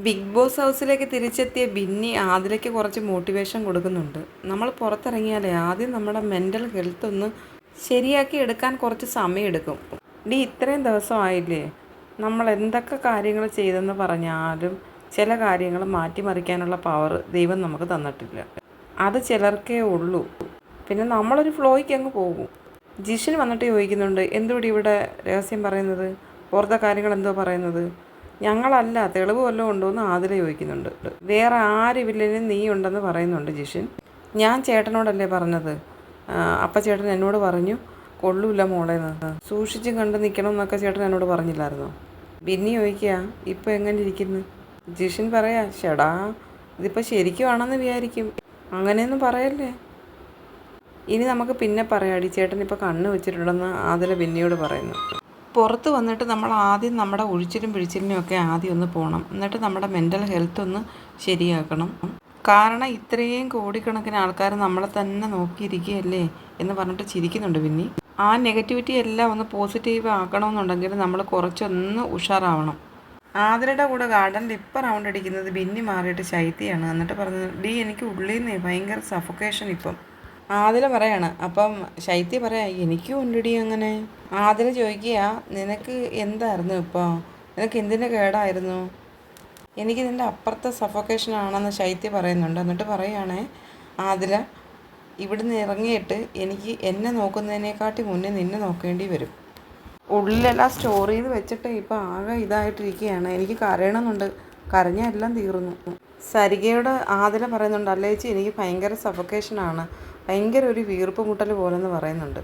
Big boss ഹൗസിലേക്ക് തിരിച്ചെത്തിയ ബിന്നി ആദിലയ്ക്ക് കുറച്ച് മോട്ടിവേഷൻ കൊടുക്കുന്നുണ്ട്. നമ്മൾ പുറത്തിറങ്ങിയാലേ ആദ്യം നമ്മുടെ മെൻ്റൽ ഹെൽത്ത് ഒന്ന് ശരിയാക്കി എടുക്കാൻ കുറച്ച് സമയമെടുക്കും. ഇത്രയും ദിവസമായില്ലേ, നമ്മൾ എന്തൊക്കെ കാര്യങ്ങൾ ചെയ്തെന്ന് പറഞ്ഞാലും ചില കാര്യങ്ങൾ മാറ്റിമറിക്കാനുള്ള പവർ ദൈവം നമുക്ക് തന്നിട്ടില്ല. അത് ചിലർക്കേ ഉള്ളൂ. പിന്നെ നമ്മളൊരു ഫ്ലോയ്ക്ക് അങ്ങ് പോകും. ജിഷിൻ വന്നിട്ട് ചോദിക്കുന്നുണ്ട്, എന്തുകൂടി ഇവിടെ രഹസ്യം പറയുന്നത്, പുറത്തെ കാര്യങ്ങൾ എന്തോ പറയുന്നത്, ഞങ്ങളല്ല, തെളിവ് വല്ലതും ഉണ്ടോ എന്ന് ആദില ചോദിക്കുന്നുണ്ട്. വേറെ ആരുമില്ലെങ്കിലും നീ ഉണ്ടെന്ന് പറയുന്നുണ്ട് ജിഷിൻ. ഞാൻ ചേട്ടനോടല്ലേ പറഞ്ഞത്, അപ്പം ചേട്ടൻ എന്നോട് പറഞ്ഞു കൊള്ളൂല മോളേന്ന്, സൂക്ഷിച്ചും കണ്ട് നിൽക്കണം എന്നൊക്കെ ചേട്ടൻ എന്നോട് പറഞ്ഞില്ലായിരുന്നോ? ബിന്നി ചോദിക്കുക, ഇപ്പം എങ്ങനെ ഇരിക്കുന്നു? ജിഷിൻ പറയാ, ഷെടാ ഇതിപ്പോൾ ശരിക്കുവാണെന്ന് വിചാരിക്കും, അങ്ങനെയൊന്നും പറയല്ലേ, ഇനി നമുക്ക് പിന്നെ പറയാടി, ചേട്ടൻ ഇപ്പോൾ കണ്ണ് വെച്ചിട്ടുണ്ടെന്ന് ആദില ബിന്നിയോട് പറയുന്നു. പുറത്ത് വന്നിട്ട് നമ്മൾ ആദ്യം നമ്മുടെ ഒഴിച്ചിലും പിഴിച്ചിലിനും ഒക്കെ ആദ്യം ഒന്ന് പോകണം. എന്നിട്ട് നമ്മുടെ മെൻ്റൽ ഹെൽത്ത് ഒന്ന് ശരിയാക്കണം. കാരണം ഇത്രയും കോടിക്കണക്കിന് ആൾക്കാർ നമ്മളെ തന്നെ നോക്കിയിരിക്കുകയല്ലേ എന്ന് പറഞ്ഞിട്ട് ചിരിക്കുന്നുണ്ട് ബിന്നി. ആ നെഗറ്റിവിറ്റി എല്ലാം ഒന്ന് പോസിറ്റീവ് ആക്കണമെന്നുണ്ടെങ്കിൽ നമ്മൾ കുറച്ചൊന്ന് ഉഷാറാവണം. ആതിരയുടെ കൂടെ ഗാർഡനിൽ ഇപ്പം റൗണ്ട് അടിക്കുന്നത് ബിന്നി മാറിയിട്ട് ശൈത്യമാണ്. എന്നിട്ട് പറഞ്ഞത്, എനിക്ക് ഉള്ളിൽ നിന്ന് ഭയങ്കര സഫോക്കേഷൻ ഇപ്പം. ആദില പറയാണ്. അപ്പം ശൈത്യ പറയാ, എനിക്കും ഉണ്ടടി അങ്ങനെ. ആദില ചോദിക്കുക, നിനക്ക് എന്തായിരുന്നു ഇപ്പോൾ, നിനക്ക് എന്തിൻ്റെ കേടായിരുന്നു? എനിക്ക് നിൻ്റെ അപ്പുറത്തെ സഫോക്കേഷൻ ആണെന്ന് ശൈത്യ പറയുന്നുണ്ട്. എന്നിട്ട് പറയുകയാണേ ആദില, ഇവിടുന്ന് ഇറങ്ങിയിട്ട് എനിക്ക് എന്നെ നോക്കുന്നതിനെക്കാട്ടി മുന്നേ നിന്നെ നോക്കേണ്ടി വരും. ഉള്ളിലെല്ലാം സ്റ്റോർ ചെയ്ത് വെച്ചിട്ട് ഇപ്പം ആകെ ഇതായിട്ടിരിക്കുകയാണ്, എനിക്ക് കരയണമെന്നുണ്ട്, കരഞ്ഞാൽ എല്ലാം തീർന്നു. സരികയോട് ആദില പറയുന്നുണ്ട്, അല്ലേച്ചി എനിക്ക് ഭയങ്കര സഫോക്കേഷനാണ്, ഭയങ്കര ഒരു വീർപ്പ് മുട്ടൽ പോലെന്ന് പറയുന്നുണ്ട്.